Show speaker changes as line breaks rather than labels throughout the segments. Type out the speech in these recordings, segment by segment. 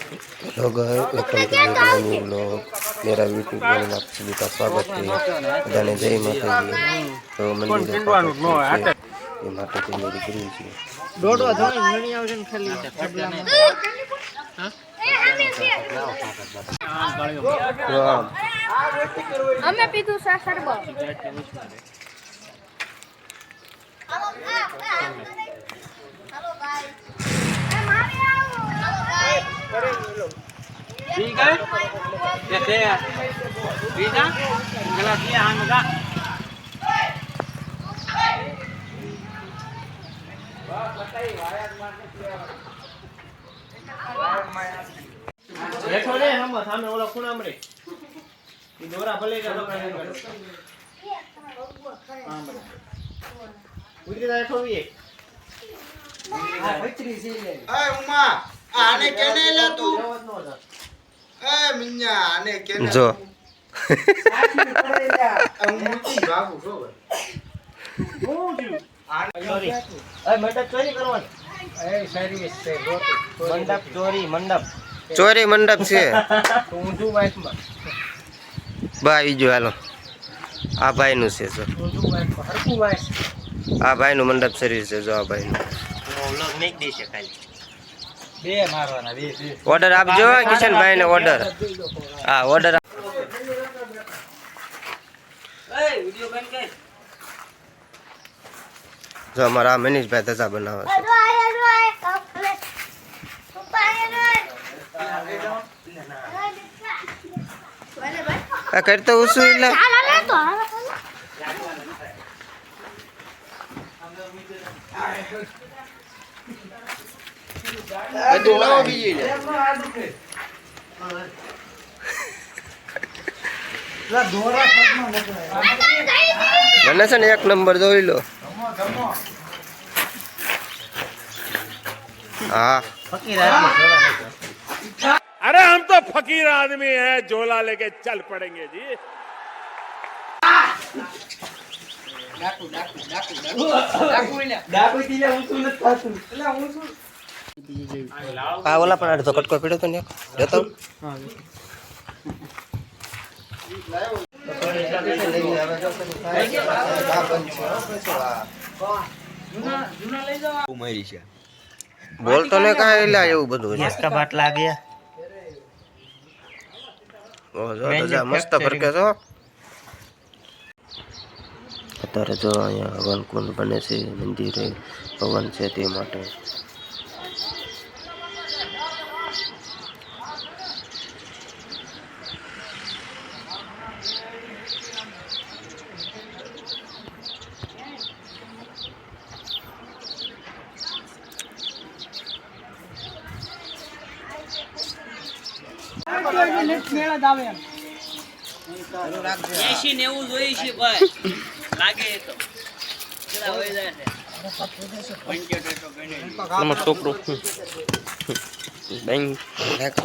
Hello guys, welcome to new blog. मेरा YouTube channel में आप सभी का स्वागत है। बधाने जय माता दी। तो मंदिर ये माता की मेरी गुरु जी
દોડવા થોડી ઘણી આવશે ને ખાલી તબલામાં
राम
અમે પીધું સા સરબત હાલો ગાઈસ એ મારે આવો હાલો ગાઈસ
ठीक है कैसे है ठीक है गलत नहीं हां मगा देखो रे हम सामने ओला खूणा में ये दोरा भले का लोग नहीं कर हां बड़ा उधर देखो ये बचरी सी ले
ए उमा आने केने ले तू ए मिन्या आने केने
जो
मुची बाबू जो
चोरी ए मंडप चोरी करवा ए सर्विस से मंडप चोरी मंडप
चोरी मंडप से
ઊંધું વાઈફમાં
भाई जो हालो आ भाई नु से जो
ઊંધું વાઈફમાં હરકું વાઈફ
आ भाई नु मंडप सर्विस है जो आ भाई नु
વ્લોગ મેક દે છે ખાલી બે મારવાના બે
ऑर्डर आप जो किशन भाई ने ऑर्डर हां ऑर्डर
એ વિડિયો બન કે
जो हमारा मनीष भाई दसा बनावे
આય કપલે પપ્પા
आ करते उसूला
હાલા લે તો હાલા
तू लाओ बीजी ले
લા દોરા પગમાં મોકલાય
મને છે ને એક નંબર જોઈ લો हाँ
ફકીર આદમી જોડા લેતો
अरे हम तो फकीर आदमी हैं, झोला लेके चल पड़ेंगे जी।
ડાકુ દીલે ઊંચું ન થાતું એલા ઊંચું
आ वाला पण अडधो कटको पीड़ो तो नहीं देतो बोल तो ने कहा इला એવું બધું
इसका बाटला आ गया
ઓ જો તો મસ્ત ફરકે છો અત્યારે જો અહીંયા હવન કુંડ બને છે મંદિરે હવન છે તે માટે
મેળા દાવે એમ 80-90 જોઈ છે ભાઈ લાગે તો કેટલા હોય જાય છે 75
નમસ્તે છોકરો બેંગ લેક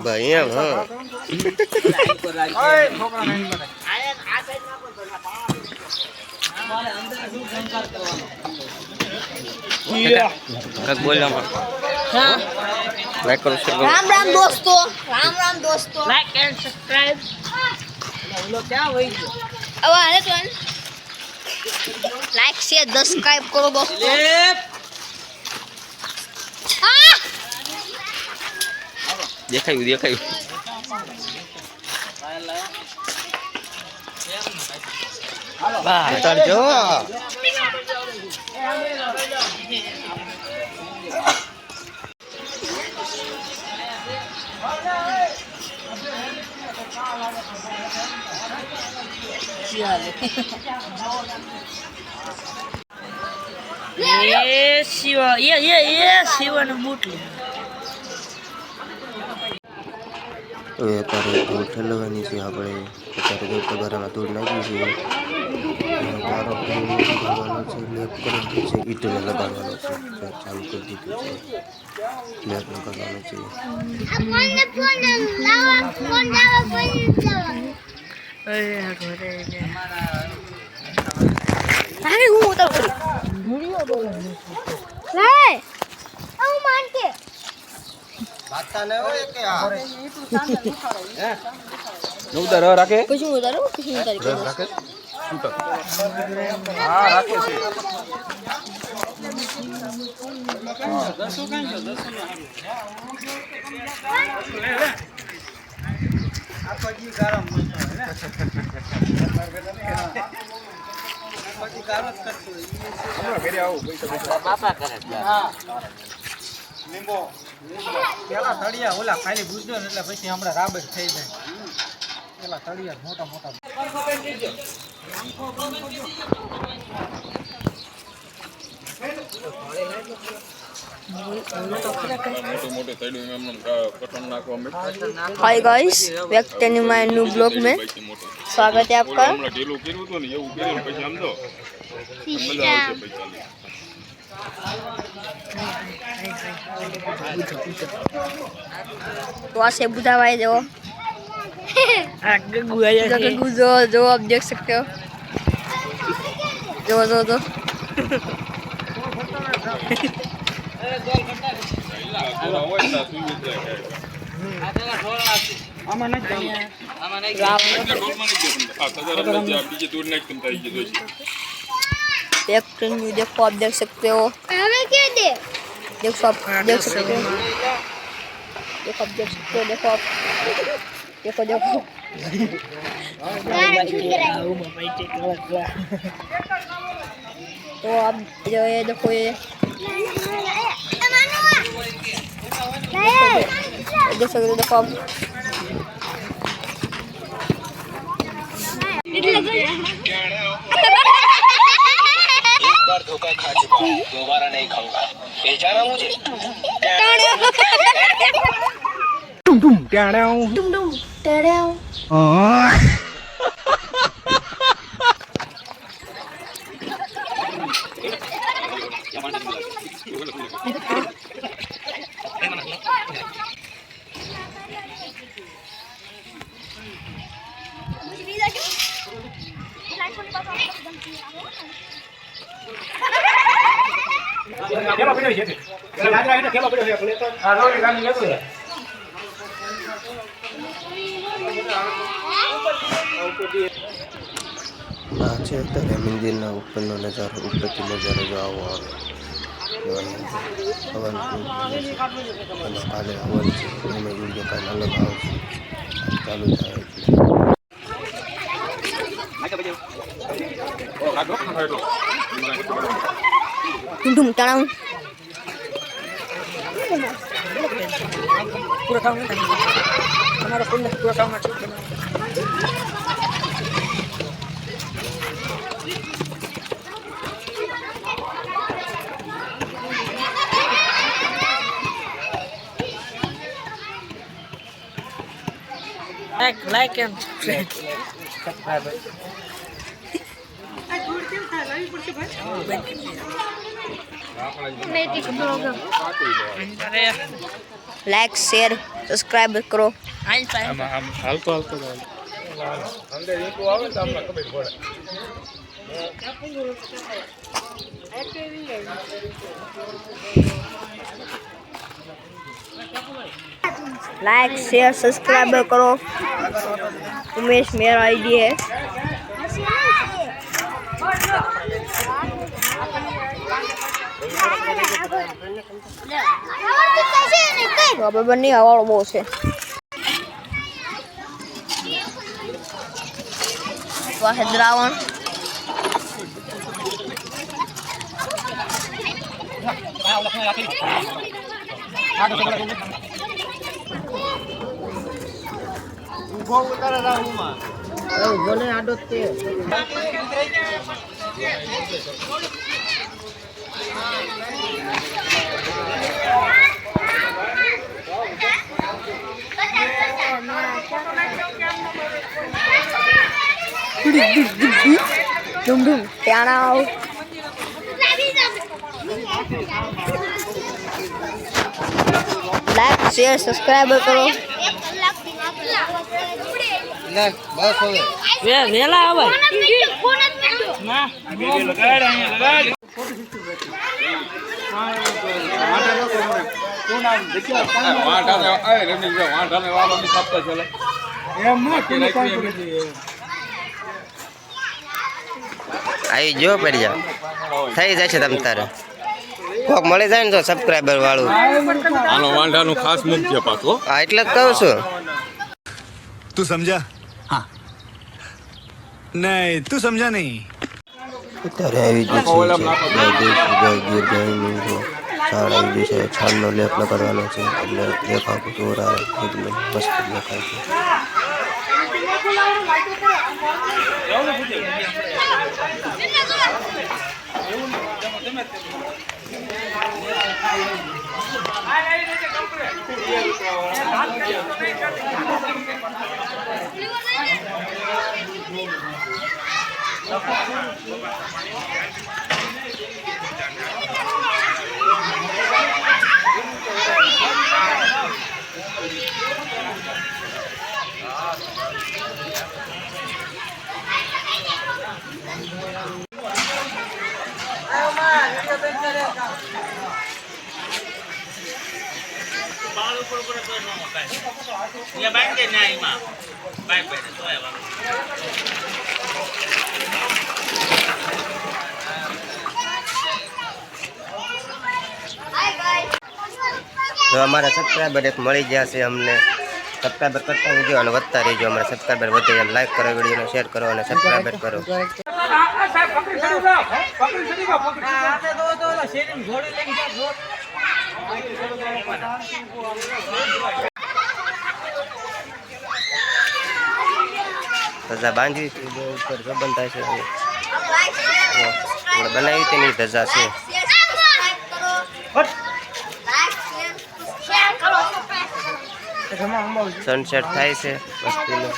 ભાઈ એમ હા
ઓય છોકરા નહીં મને આ સાઈડ માં કોઈ અમારે અંદર શું સંસ્કાર કરવાનો
કક બોલ્યા માં
હા
લાઈક કરો શેર કરો
રામ રામ દોસ્તો લાઈક એન્ડ સબસ્ક્રાઇબ
ઓલો ક્યાં વઈ ગયો
હવે હાલે તો લાઈક શેર સબસ્ક્રાઇબ કરો દોસ્તો
લે
દેખાયું વાહ ઉતારજો
ये शिवा ये शिवा ने बूट ले
એ અત્યારે ધૂળ ઠલવવાની છે આપણે અત્યારે જો તગારામાં ધૂળ નાખી છે ગારો લગાવવાનો છે લેપ કરી દીધી છે ઈંટને લગાડવાનો છે ચાલુ કરી દીધું છે લેપ લગાડવાનો છે
अरे હું તો વિડિયો બોલ લે હું માનતે
ખાતા ન હોય કે આ
ઉતાર રાખે
કશું ઉતારો કશું ઉતારી
રાખે હા રાખે છે દસો કાઈ જો દસો આ પછી ગરમ મસ્ત હોય ને પછી ગારો જ કરતો હમણાં ઘરે આવું પૈસા બાપા કરે હા લીંબો પેલા તળિયા ઓલા ખાલી બુજ્જો ને એટલે પછી હમણાં રાબર થઈ જાય પેલા તળિયા મોટા મોટા
हाय गाइस व्यक्ति माय न्यू ब्लॉग में स्वागत है आपका तो ऐसे बुधा भाई जो गगू जो आप देख सकते हो जो देखो आप देख सकते हो देखो आप देख सकते हो देखो आप देख सकते हो देखो आप देखो तो आप जो ये देखो ये देख सकते हो देखो आप
धोखा खा चुका हूं दोबारा नहीं खाऊंगा पहचाना मुझे
टुम टुम टेड़ाऊ
આ છે અત્યારે મંદિરના ઉપરનો નજારો ઉપરથી નજારો જો આવો આવે હવન અને કાલે હવન છે એમાં વિડીયો કાલે અલગ આવશે ચાલુ થાય
ढूंढ टाणा
पूरा काम नहीं हमारा फुल पूरा काम ठीक है like and subscribe
like share subscribe करो
હાલતો અંદર એક આવે તો આપણે ખબર પડે
लाइक शेयर सब्सक्राइब करो उमेश मेरा आईडी है तो बनी हवा बहुत है द्रावण
बोले आडो ते
डुम डुम टाणा लाइक शेयर सब्सक्राइब करो
બસ હવે
वेला आवे ना
લગાડ અહીંયા લગાડ
આવી જો પડી જાવ થઈ જશે તમ તારે કોક મળી જાય ને તો સબસ્ક્રાઇબર વાળું
આનો વાંઢાનું ખાસ મુખ્ય પાછો
હા એટલે જ કહું છું
तू समझा हाँ नहीं तू समझा नहीं
અત્યારે આવી ગયું છે ગીર ગાયનું છાણ આવી ગયું છે છાણનો લેપ લગાડવાનો છે એટલે દેખાવ દોરા એકદમ મસ્ત દેખાય છે તો અમારા સબસ્ક્રાઈબર એક મળી ગયા છે અમને સબસ્ક્રાઈબર કરતા રહેજો અને વધતા રહેજો અમારા સબસ્ક્રાઈબર વધે એમ લાઈક કરો વિડીયોને શેર કરો અને સબસ્ક્રાઈબર કરો ધજા બાંધવી ઉપર સંબંધ થાય છે બનાવી તેની ધજા છે સનસેટ થાય છે મસ્તીનો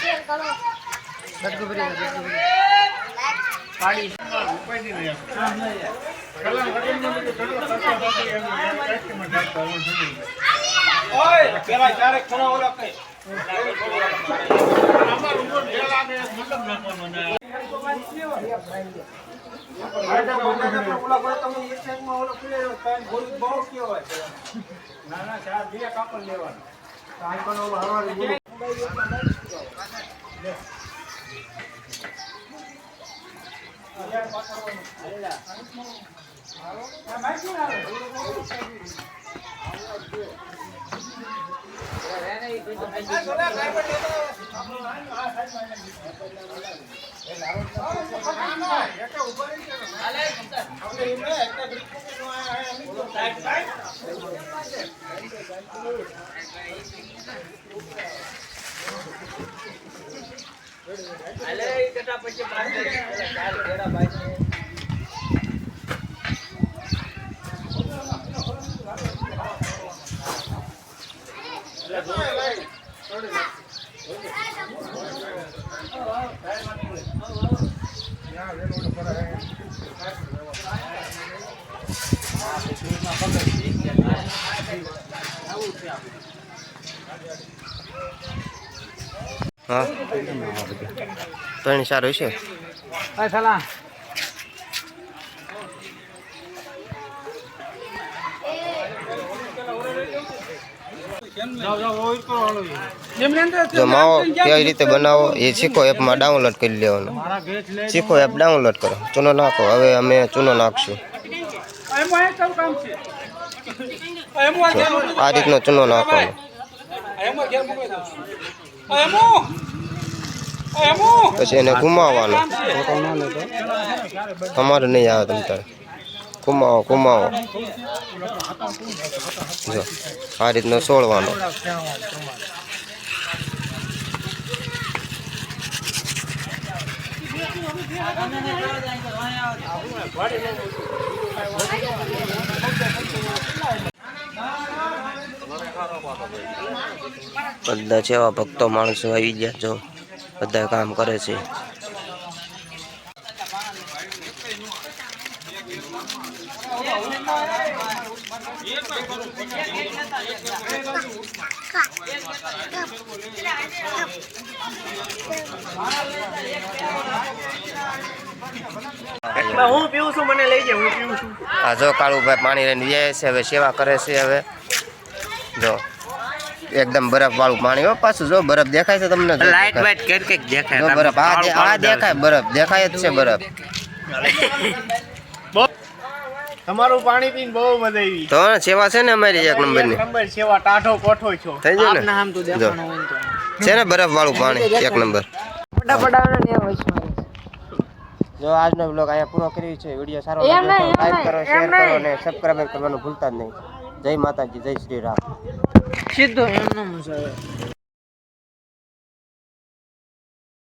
હા ત્રણ સારું છે જો માવો કેવી રીતે બનાવો એ શીખો એપમાં ડાઉનલોડ કરી લેવાનો શીખો એપ ડાઉનલોડ કરો ચૂનો નાખો હવે અમે ચૂનો નાખશું આ રીતનો ચૂનો નાખવાનો પછી એને ઘુમાવવાનો અમારે નહીં આવે તમ તારે ઘુમાવો ઘુમાવો જો આ રીતનો સોળવાનો બધા જેવા ભક્તો માણસો આવી ગયા જો બધા કામ કરે છે
હું પીવું છું મને લઈ જાય હું પીવું છું
આ જો કાળુભાઈ પાણી લઈને જાય છે હવે સેવા કરે છે હવે જો એકદમ બરફ વાળું પાણી હો પાછું જો બરફ દેખાય છે તમને
લાઈટ વાઈટ કઈ દેખાય
જો બરફ આ દેખાય બરફ દેખાય જ છે બરફ
તમારું પાણી પીને બહુ મજા આવી
તો સેવા છે ને અમારી એક નંબરની
નંબર સેવા ટાઢો કોઠો છો
થઈ જાય ને
આમ તો
જો
દેખાણો હોય તો
છે ને બરફ વાળું પાણી એક નંબર
ફટાફટ ને વોઇસ મારે
જો આજનો વ્લોગ અહીંયા પૂરો કર્યો છે વિડીયો સારો લાગ્યો તો લાઈક કરો શેર કરો અને સબસ્ક્રાઇબ કરવાનું ભૂલતા જ નહીં જય માતાજી જય શ્રી રામ
સીધો એમ ન મજા આવે